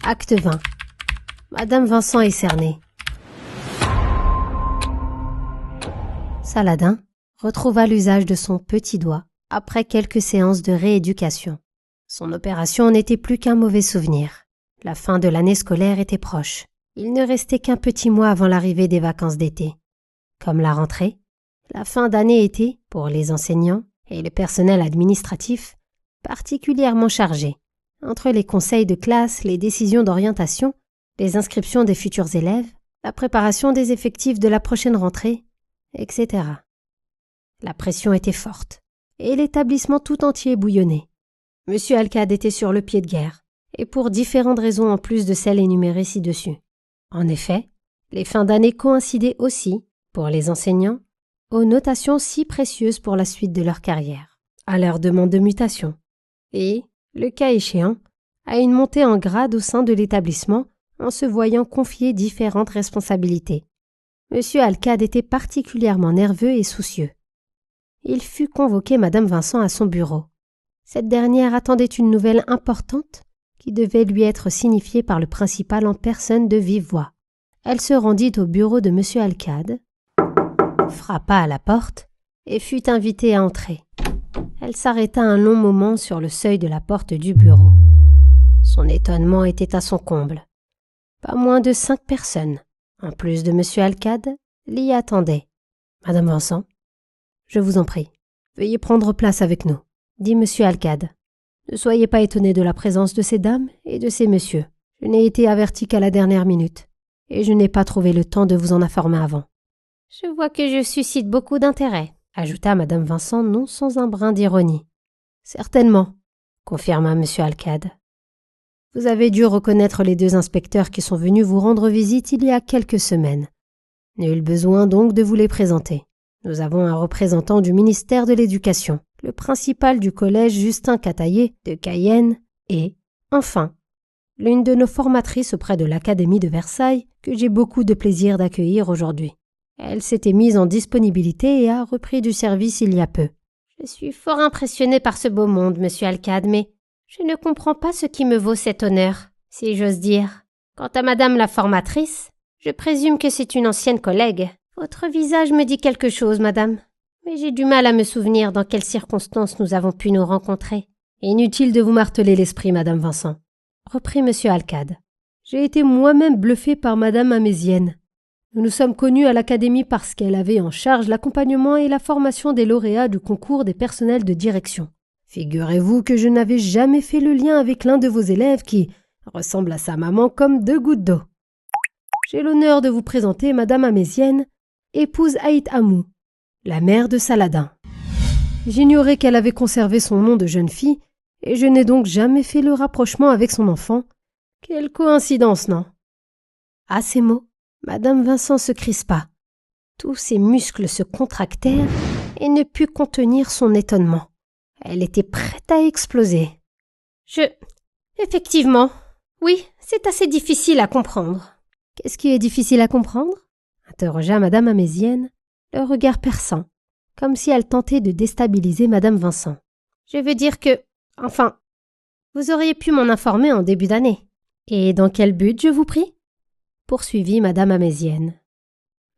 Acte 20. Madame Vincent est cernée. Saladin retrouva l'usage de son petit doigt après quelques séances de rééducation. Son opération n'était plus qu'un mauvais souvenir. La fin de l'année scolaire était proche. Il ne restait qu'un petit mois avant l'arrivée des vacances d'été. Comme la rentrée, la fin d'année était, pour les enseignants et le personnel administratif, particulièrement chargée. Entre les conseils de classe, les décisions d'orientation, les inscriptions des futurs élèves, la préparation des effectifs de la prochaine rentrée, etc. La pression était forte, et l'établissement tout entier bouillonnait. Monsieur Alcade était sur le pied de guerre, et pour différentes raisons en plus de celles énumérées ci-dessus. En effet, les fins d'année coïncidaient aussi, pour les enseignants, aux notations si précieuses pour la suite de leur carrière, à leur demande de mutation, et, le cas échéant, à une montée en grade au sein de l'établissement en se voyant confier différentes responsabilités. Monsieur Alcade était particulièrement nerveux et soucieux. Il fut convoqué Madame Vincent à son bureau. Cette dernière attendait une nouvelle importante qui devait lui être signifiée par le principal en personne de vive voix. Elle se rendit au bureau de Monsieur Alcade, frappa à la porte et fut invitée à entrer. Elle s'arrêta un long moment sur le seuil de la porte du bureau. Son étonnement était à son comble. Pas moins de 5 personnes, en plus de Monsieur Alcade, l'y attendaient. « Madame Vincent, je vous en prie, veuillez prendre place avec nous, » dit Monsieur Alcade. « Ne soyez pas étonnés de la présence de ces dames et de ces messieurs. Je n'ai été averti qu'à la dernière minute, et je n'ai pas trouvé le temps de vous en informer avant. »« Je vois que je suscite beaucoup d'intérêt, » ajouta Madame Vincent, non sans un brin d'ironie. « Certainement, » confirma Monsieur Alcade. « Vous avez dû reconnaître les 2 inspecteurs qui sont venus vous rendre visite il y a quelques semaines. Nul besoin donc de vous les présenter. Nous avons un représentant du ministère de l'Éducation, le principal du collège Justin Cataillé de Cayenne et, enfin, l'une de nos formatrices auprès de l'Académie de Versailles que j'ai beaucoup de plaisir d'accueillir aujourd'hui. Elle s'était mise en disponibilité et a repris du service il y a peu. Je suis fort impressionnée par ce beau monde, Monsieur Alcade, mais je ne comprends pas ce qui me vaut cet honneur, si j'ose dire. Quant à Madame la formatrice, je présume que c'est une ancienne collègue. Votre visage me dit quelque chose, Madame, mais j'ai du mal à me souvenir dans quelles circonstances nous avons pu nous rencontrer. Inutile de vous marteler l'esprit, Madame Vincent, reprit Monsieur Alcade. J'ai été moi-même bluffé par Madame Amézienne. Nous nous sommes connus à l'Académie parce qu'elle avait en charge l'accompagnement et la formation des lauréats du concours des personnels de direction. Figurez-vous que je n'avais jamais fait le lien avec l'un de vos élèves qui ressemble à sa maman comme 2 gouttes d'eau. J'ai l'honneur de vous présenter Madame Amézienne, épouse Aït Amou, la mère de Saladin. J'ignorais qu'elle avait conservé son nom de jeune fille et je n'ai donc jamais fait le rapprochement avec son enfant. Quelle coïncidence, non? À ces mots, Madame Vincent se crispa. Tous ses muscles se contractèrent et ne put contenir son étonnement. Elle était prête à exploser. Effectivement, oui, c'est assez difficile à comprendre. Qu'est-ce qui est difficile à comprendre? Interrogea Madame Amézienne, le regard perçant, comme si elle tentait de déstabiliser Madame Vincent. Je veux dire que, enfin, vous auriez pu m'en informer en début d'année. Et dans quel but, je vous prie? Poursuivit Madame Amézienne.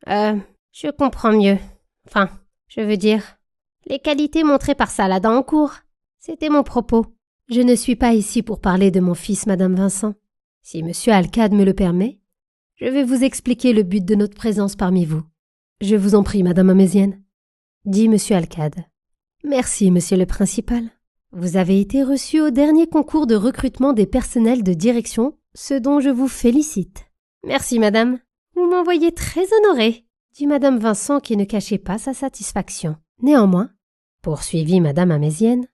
Je comprends mieux. Enfin, je veux dire, les qualités montrées par Saladin en cours. C'était mon propos. Je ne suis pas ici pour parler de mon fils, Madame Vincent. Si Monsieur Alcade me le permet, je vais vous expliquer le but de notre présence parmi vous. Je vous en prie, Madame Amézienne, dit Monsieur Alcade. Merci, Monsieur le principal. Vous avez été reçu au dernier concours de recrutement des personnels de direction, ce dont je vous félicite. Merci, Madame. Vous m'envoyez très honorée, dit Madame Vincent qui ne cachait pas sa satisfaction. Néanmoins, poursuivit Madame Amézienne,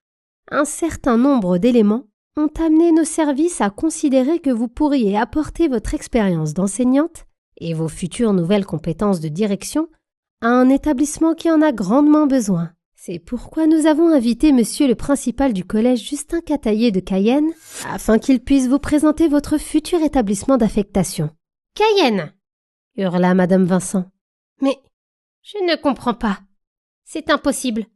un certain nombre d'éléments ont amené nos services à considérer que vous pourriez apporter votre expérience d'enseignante et vos futures nouvelles compétences de direction à un établissement qui en a grandement besoin. C'est pourquoi nous avons invité Monsieur le principal du collège Justin Cataillé de Cayenne afin qu'il puisse vous présenter votre futur établissement d'affectation. « Cayenne !» hurla Madame Vincent. « Mais je ne comprends pas. C'est impossible.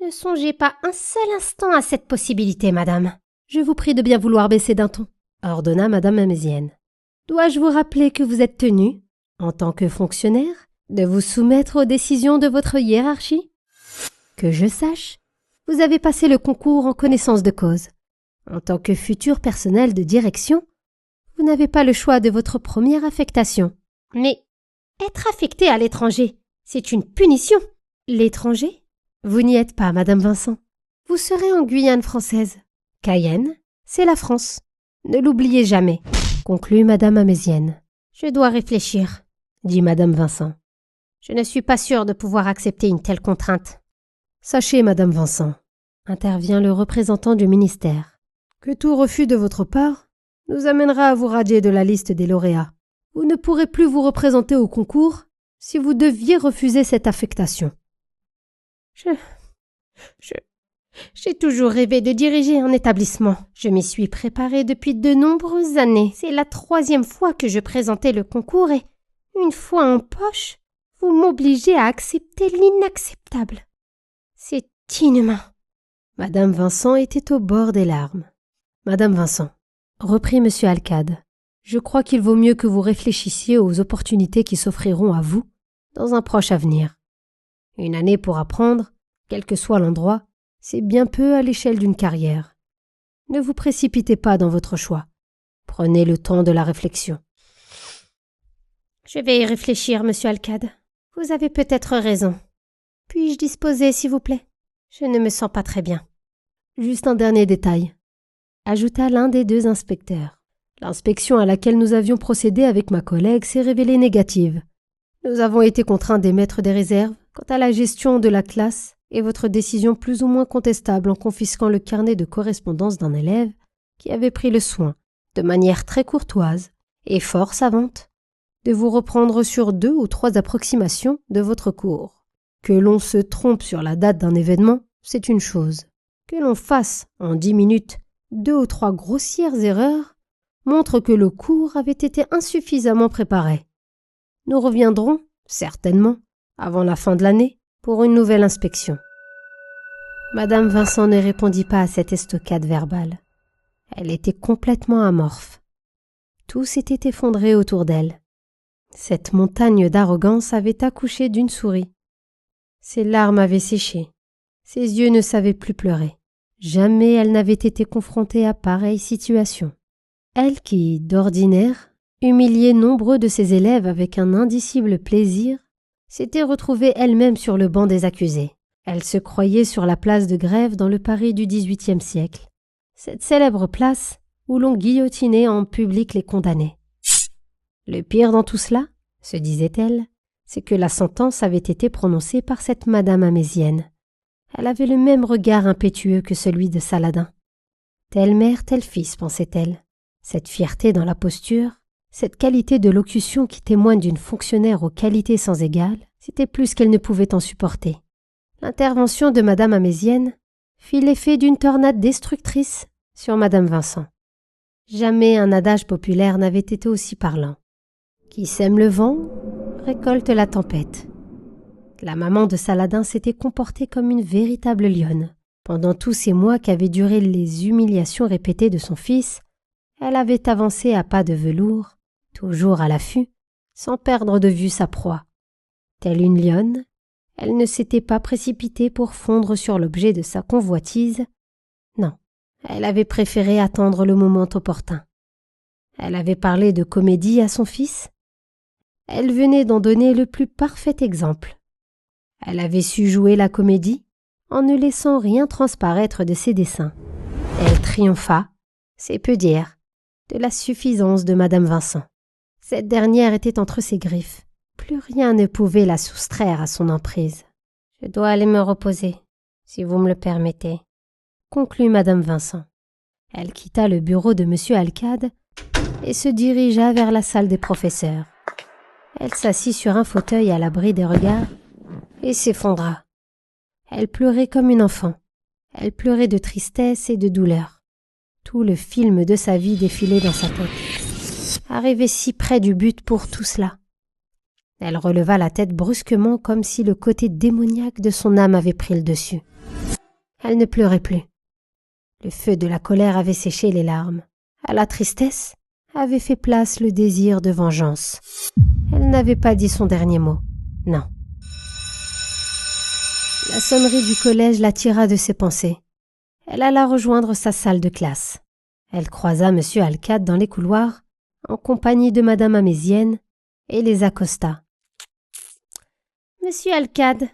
Ne songez pas un seul instant à cette possibilité, Madame. Je vous prie de bien vouloir baisser d'un ton. ordonna madame Amézienne. Dois-je vous rappeler que vous êtes tenu, en tant que fonctionnaire, de vous soumettre aux décisions de votre hiérarchie? Que je sache, vous avez passé le concours en connaissance de cause. En tant que futur personnel de direction, vous n'avez pas le choix de votre première affectation. Mais être affecté à l'étranger, c'est une punition. L'étranger? Vous n'y êtes pas, madame Vincent. Vous serez en Guyane française. Cayenne, c'est la France. Ne l'oubliez jamais, conclut madame Amézienne. Je dois réfléchir, dit madame Vincent. Je ne suis pas sûre de pouvoir accepter une telle contrainte. Sachez, madame Vincent, intervient le représentant du ministère, que tout refus de votre part nous amènera à vous radier de la liste des lauréats. Vous ne pourrez plus vous représenter au concours si vous deviez refuser cette affectation. J'ai toujours rêvé de diriger un établissement. Je m'y suis préparée depuis de nombreuses années. C'est la 3e fois que je présentais le concours et, une fois en poche, vous m'obligez à accepter l'inacceptable. C'est inhumain. Madame Vincent était au bord des larmes. Madame Vincent, reprit monsieur Alcade, je crois qu'il vaut mieux que vous réfléchissiez aux opportunités qui s'offriront à vous dans un proche avenir. Une année pour apprendre, quel que soit l'endroit, c'est bien peu à l'échelle d'une carrière. Ne vous précipitez pas dans votre choix. Prenez le temps de la réflexion. Je vais y réfléchir, monsieur Alcade. Vous avez peut-être raison. Puis-je disposer, s'il vous plaît? Je ne me sens pas très bien. Juste un dernier détail, ajouta l'un des 2 inspecteurs. L'inspection à laquelle nous avions procédé avec ma collègue s'est révélée négative. Nous avons été contraints d'émettre des réserves quant à la gestion de la classe et votre décision plus ou moins contestable en confisquant le carnet de correspondance d'un élève qui avait pris le soin, de manière très courtoise et fort savante, de vous reprendre sur 2 ou 3 approximations de votre cours. Que l'on se trompe sur la date d'un événement, c'est une chose. Que l'on fasse, en 10 minutes, 2 ou 3 grossières erreurs, montre que le cours avait été insuffisamment préparé. Nous reviendrons, certainement, avant la fin de l'année, pour une nouvelle inspection. Madame Vincent ne répondit pas à cette estocade verbale. Elle était complètement amorphe. Tout s'était effondré autour d'elle. Cette montagne d'arrogance avait accouché d'une souris. Ses larmes avaient séché. Ses yeux ne savaient plus pleurer. Jamais elle n'avait été confrontée à pareille situation. Elle qui, d'ordinaire, humiliait nombreux de ses élèves avec un indicible plaisir, s'était retrouvée elle-même sur le banc des accusés. Elle se croyait sur la place de Grève dans le Paris du XVIIIe siècle, cette célèbre place où l'on guillotinait en public les condamnés. Le pire dans tout cela, se disait-elle, c'est que la sentence avait été prononcée par cette madame Amézienne. Elle avait le même regard impétueux que celui de Saladin. Telle mère, tel fils, pensait-elle. Cette fierté dans la posture, cette qualité de locution qui témoigne d'une fonctionnaire aux qualités sans égales, c'était plus qu'elle ne pouvait en supporter. L'intervention de madame Amézienne fit l'effet d'une tornade destructrice sur madame Vincent. Jamais un adage populaire n'avait été aussi parlant. Qui sème le vent, récolte la tempête. La maman de Saladin s'était comportée comme une véritable lionne. Pendant tous ces mois qu'avaient duré les humiliations répétées de son fils, elle avait avancé à pas de velours, toujours à l'affût, sans perdre de vue sa proie. Telle une lionne, elle ne s'était pas précipitée pour fondre sur l'objet de sa convoitise. Non, elle avait préféré attendre le moment opportun. Elle avait parlé de comédie à son fils. Elle venait d'en donner le plus parfait exemple. Elle avait su jouer la comédie en ne laissant rien transparaître de ses desseins. Elle triompha, c'est peu dire, de la suffisance de madame Vincent. Cette dernière était entre ses griffes. Plus rien ne pouvait la soustraire à son emprise. « Je dois aller me reposer, si vous me le permettez », conclut madame Vincent. Elle quitta le bureau de monsieur Alcade et se dirigea vers la salle des professeurs. Elle s'assit sur un fauteuil à l'abri des regards et s'effondra. Elle pleurait comme une enfant. Elle pleurait de tristesse et de douleur. Tout le film de sa vie défilait dans sa tête. Arrivée si près du but pour tout cela. Elle releva la tête brusquement comme si le côté démoniaque de son âme avait pris le dessus. Elle ne pleurait plus. Le feu de la colère avait séché les larmes. À la tristesse avait fait place le désir de vengeance. Elle n'avait pas dit son dernier mot. Non. La sonnerie du collège la tira de ses pensées. Elle alla rejoindre sa salle de classe. Elle croisa M. Alcade dans les couloirs, en compagnie de Madame Amézienne, et les accosta. « Monsieur Alcade,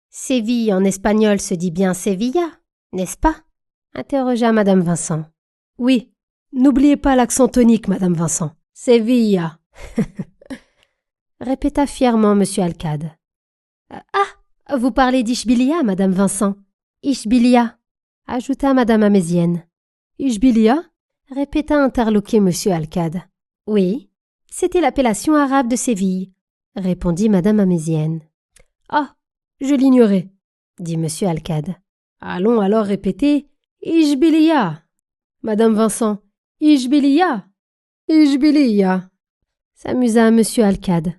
Séville en espagnol se dit bien Sevilla, n'est-ce pas ?» interrogea Madame Vincent. « Oui, n'oubliez pas l'accent tonique, Madame Vincent. Sevilla !» répéta fièrement M. Alcade. « Ah, vous parlez d'Ishbilia, Madame Vincent. Ishbilia !» ajouta Madame Amézienne. « Ishbilia ?» répéta interloqué M. Alcade. « Oui, c'était l'appellation arabe de Séville, » répondit Madame Amézienne. « Ah, je l'ignorais, » dit M. Alcade. « Allons alors répéter Ishbilia. Madame Vincent, Ishbilia, Ishbilia » s'amusa M. Alcade.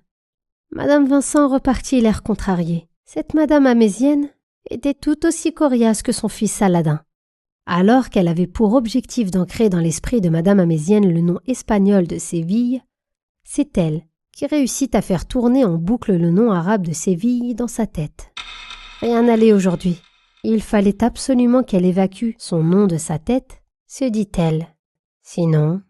Madame Vincent repartit l'air contrarié. Cette Madame Amézienne était tout aussi coriace que son fils Saladin. Alors qu'elle avait pour objectif d'ancrer dans l'esprit de Madame Amézienne le nom espagnol de Séville, c'est elle qui réussit à faire tourner en boucle le nom arabe de Séville dans sa tête. Rien n'allait aujourd'hui. Il fallait absolument qu'elle évacue son nom de sa tête, se dit-elle. Sinon,